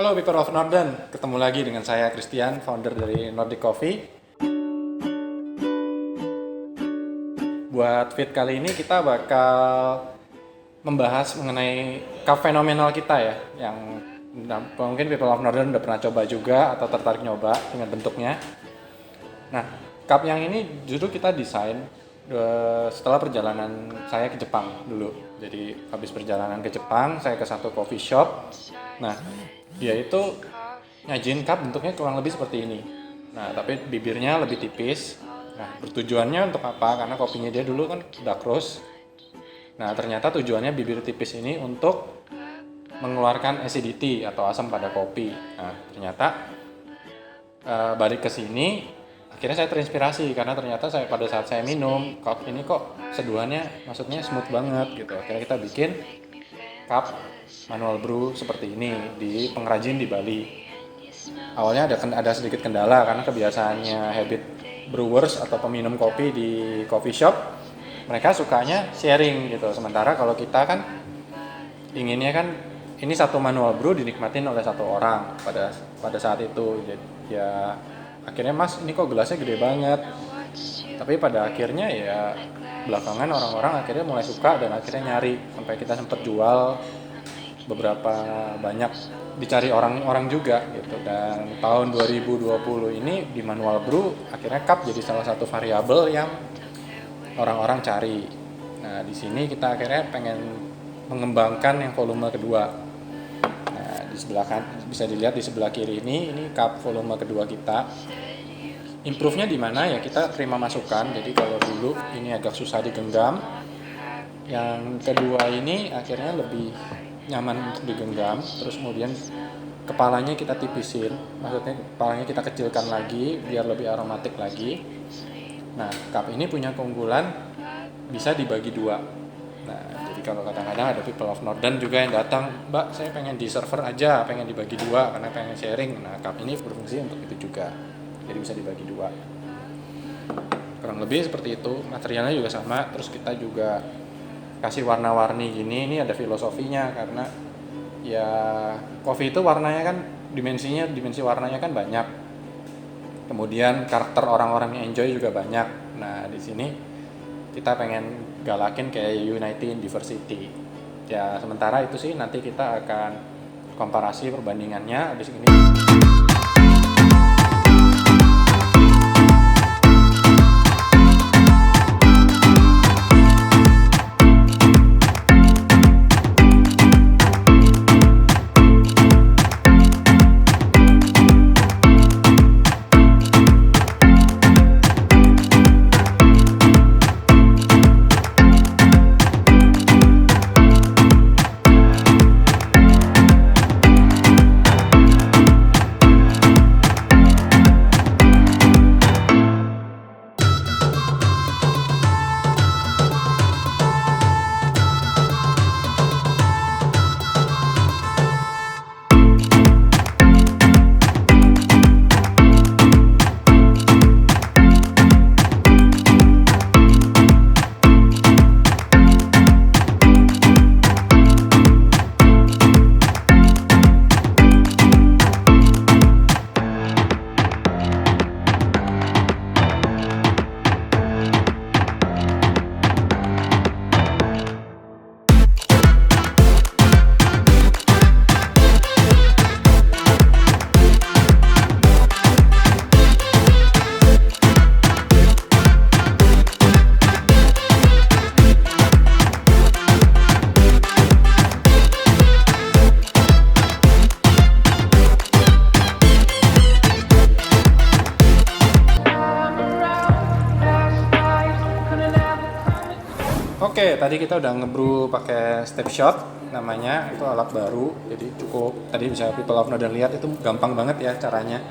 Halo People of Northern, ketemu lagi dengan saya Christian, founder dari Nordic Coffee. Buat feed kali ini kita bakal membahas mengenai cup fenomenal kita ya, yang mungkin People of Northern udah pernah coba juga atau tertarik nyoba dengan bentuknya. Nah, cup yang ini justru kita desain setelah perjalanan saya ke Jepang dulu. Jadi habis perjalanan ke Jepang, saya ke satu coffee shop. Nah, dia itu nyajin cup bentuknya kurang lebih seperti ini. Nah, tapi bibirnya lebih tipis. Nah, bertujuannya untuk apa? Karena kopinya dia dulu kan dark roast. Nah, ternyata tujuannya bibir tipis ini untuk mengeluarkan acidity atau asam pada kopi. Nah, ternyata balik ke sini, akhirnya saya terinspirasi karena ternyata pada saat saya minum cup ini kok seduhannya maksudnya smooth banget gitu. Akhirnya kita bikin cup manual brew seperti ini di pengrajin di Bali. Awalnya ada sedikit kendala karena kebiasaannya habit brewers atau peminum kopi di coffee shop, mereka sukanya sharing gitu. Sementara kalau kita kan inginnya kan ini satu manual brew dinikmatin oleh satu orang pada saat itu. Jadi ya akhirnya Mas ini kok gelasnya gede banget. Tapi pada akhirnya ya belakangan orang-orang akhirnya mulai suka dan akhirnya nyari sampai kita sempat jual beberapa banyak dicari orang-orang juga gitu. Dan tahun 2020 ini di manual brew akhirnya cup jadi salah satu variabel yang orang-orang cari. Nah, di sini kita akhirnya pengen mengembangkan yang volume kedua. Nah, di sebelah kan bisa dilihat di sebelah kiri ini cup volume kedua kita. Improve-nya di mana ya kita terima masukan. Jadi kalau dulu ini agak susah digenggam, yang kedua ini akhirnya lebih nyaman untuk digenggam. Terus kemudian kepalanya kita tipisin, maksudnya kepalanya kita kecilkan lagi biar lebih aromatik lagi. Nah, cup ini punya keunggulan bisa dibagi dua. Nah, jadi kalau kadang-kadang ada people of Northern juga yang datang, Mbak saya pengen di server aja, pengen dibagi dua karena pengen sharing. Nah, cup ini berfungsi untuk itu juga. Jadi bisa dibagi dua. Kurang lebih seperti itu. Materialnya juga sama. Terus kita juga kasih warna-warni gini. Ini ada filosofinya karena ya kopi itu warnanya kan dimensi warnanya kan banyak. Kemudian karakter orang-orang yang enjoy juga banyak. Nah, di sini kita pengen galakin kayak uniting diversity. Ya sementara itu sih nanti kita akan komparasi perbandingannya habis ini. Oke, tadi kita udah ngebrew pakai step shot namanya, itu alat baru. Jadi cukup tadi bisa people of Northern lihat itu gampang banget ya caranya.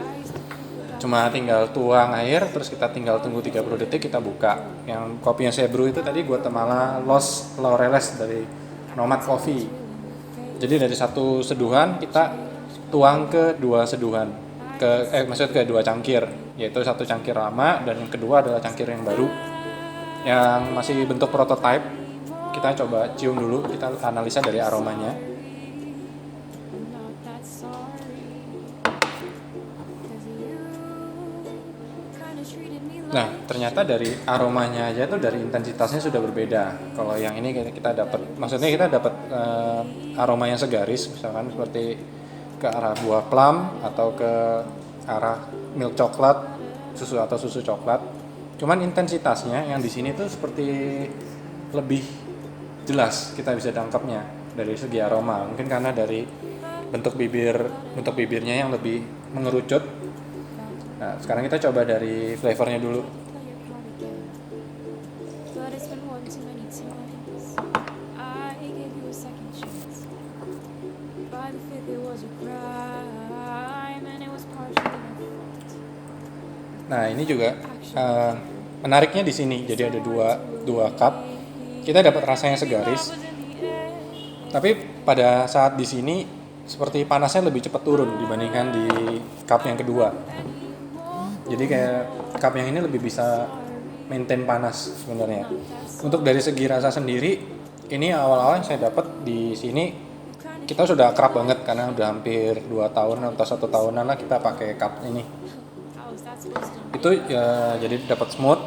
Cuma tinggal tuang air terus kita tinggal tunggu 30 detik kita buka. Yang kopi yang saya brew itu tadi Guatemala Los Laureles dari Nomad Coffee. Jadi dari satu seduhan kita tuang ke dua seduhan. Maksudnya ke dua cangkir, yaitu satu cangkir lama dan yang kedua adalah cangkir yang baru. Yang masih bentuk prototype, kita coba cium dulu, kita analisa dari aromanya. Nah, ternyata dari aromanya aja tuh dari intensitasnya sudah berbeda. Kalau yang ini kita dapat, maksudnya kita dapat aroma yang segaris, misalkan seperti ke arah buah plum atau ke arah milk coklat, susu atau susu coklat. Cuman intensitasnya yang di sini tuh seperti lebih jelas kita bisa tangkapnya dari segi aroma. Mungkin karena dari bentuk bibirnya yang lebih mengerucut. Nah, sekarang kita coba dari flavornya dulu. But it's been one too many times. I gave you a second chance. By the fifth, it was a crime, and it was partially my fault. Nah, ini juga menariknya di sini. Jadi ada dua cup. Kita dapat rasanya segaris. Tapi pada saat di sini seperti panasnya lebih cepat turun dibandingkan di cup yang kedua. Jadi kayak cup yang ini lebih bisa maintain panas sebenarnya. Untuk dari segi rasa sendiri, ini awal-awal yang saya dapat di sini kita sudah akrab banget karena udah hampir 2 tahun atau 1 tahunan lah kita pakai cup ini. Itu ya jadi dapat smooth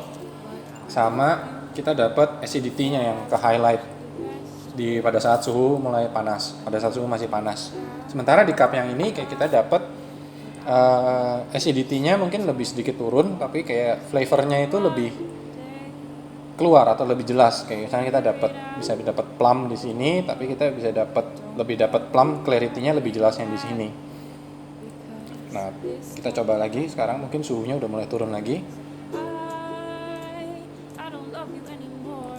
sama kita dapat acidity-nya yang ke highlight pada saat suhu mulai panas, pada saat suhu masih panas. Sementara di cup yang ini kayak kita dapat acidity-nya mungkin lebih sedikit turun, tapi kayak flavornya itu lebih keluar atau lebih jelas. Kayak misalnya kita bisa dapat plum di sini, tapi kita bisa dapat plum clarity-nya lebih jelas yang di sini. Nah, kita coba lagi sekarang, mungkin suhunya udah mulai turun lagi. I don't love you anymore.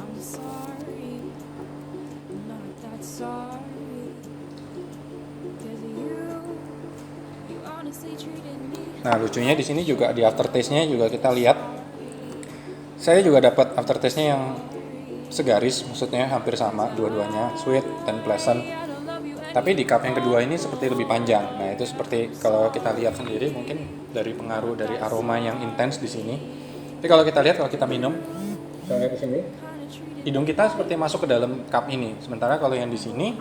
I'm sorry, not that sorry. 'Cause you honestly treated me. Nah, lucunya di sini juga di aftertaste-nya juga kita lihat. Saya juga dapat aftertaste-nya yang segaris, maksudnya hampir sama dua-duanya, sweet dan pleasant. Tapi di cup yang kedua ini seperti lebih panjang. Nah, itu seperti kalau kita lihat sendiri mungkin dari pengaruh dari aroma yang intens di sini. Tapi kalau kita lihat, kalau kita minum, kita lihat di sini, hidung kita seperti masuk ke dalam cup ini. Sementara kalau yang di sini,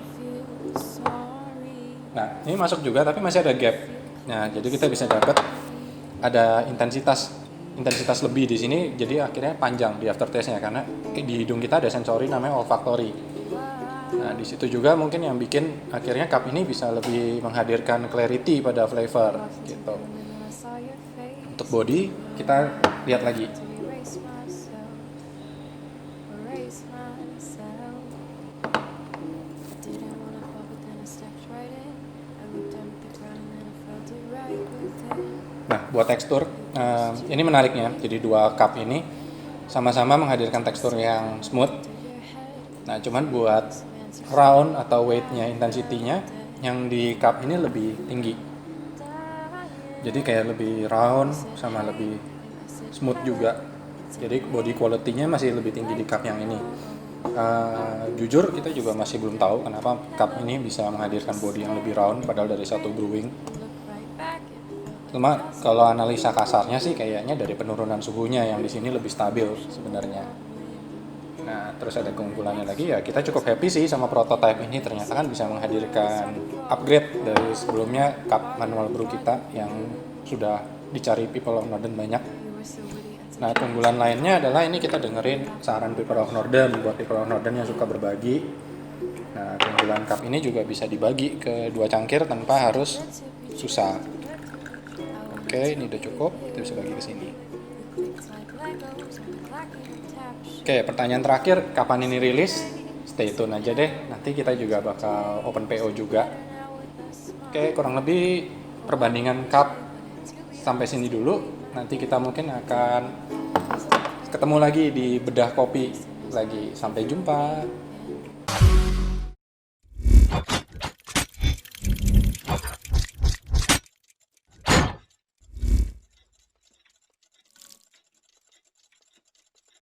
nah ini masuk juga tapi masih ada gap. Nah, jadi kita bisa dapat ada intensitas lebih di sini, jadi akhirnya panjang di aftertaste-nya karena di hidung kita ada sensori namanya olfactory. Nah, di situ juga mungkin yang bikin akhirnya cup ini bisa lebih menghadirkan clarity pada flavor gitu. Untuk body kita lihat lagi. Nah, buat tekstur, ini menariknya. Jadi dua cup ini sama-sama menghadirkan tekstur yang smooth. Nah, cuman buat round atau weight-nya, intensity-nya yang di cup ini lebih tinggi. Jadi kayak lebih round sama lebih smooth juga. Jadi body quality-nya masih lebih tinggi di cup yang ini. Jujur kita juga masih belum tahu kenapa cup ini bisa menghadirkan body yang lebih round padahal dari satu brewing. Cuma kalau analisa kasarnya sih kayaknya dari penurunan suhunya yang di sini lebih stabil sebenarnya. Nah, terus ada keunggulannya lagi ya, kita cukup happy sih sama prototype ini, ternyata kan bisa menghadirkan upgrade dari sebelumnya cup manual brew kita yang sudah dicari People of Northern banyak. Nah, keunggulan lainnya adalah ini kita dengerin saran People of Northern buat People of Northern yang suka berbagi. Nah, keunggulan cup ini juga bisa dibagi ke 2 cangkir tanpa harus susah. Oke, ini udah cukup, kita bisa bagi ke sini. Oke, pertanyaan terakhir, kapan ini rilis? Stay tune aja deh, nanti kita juga bakal open PO juga. Oke, kurang lebih perbandingan cup sampai sini dulu. Nanti kita mungkin akan ketemu lagi di bedah kopi lagi. Sampai jumpa.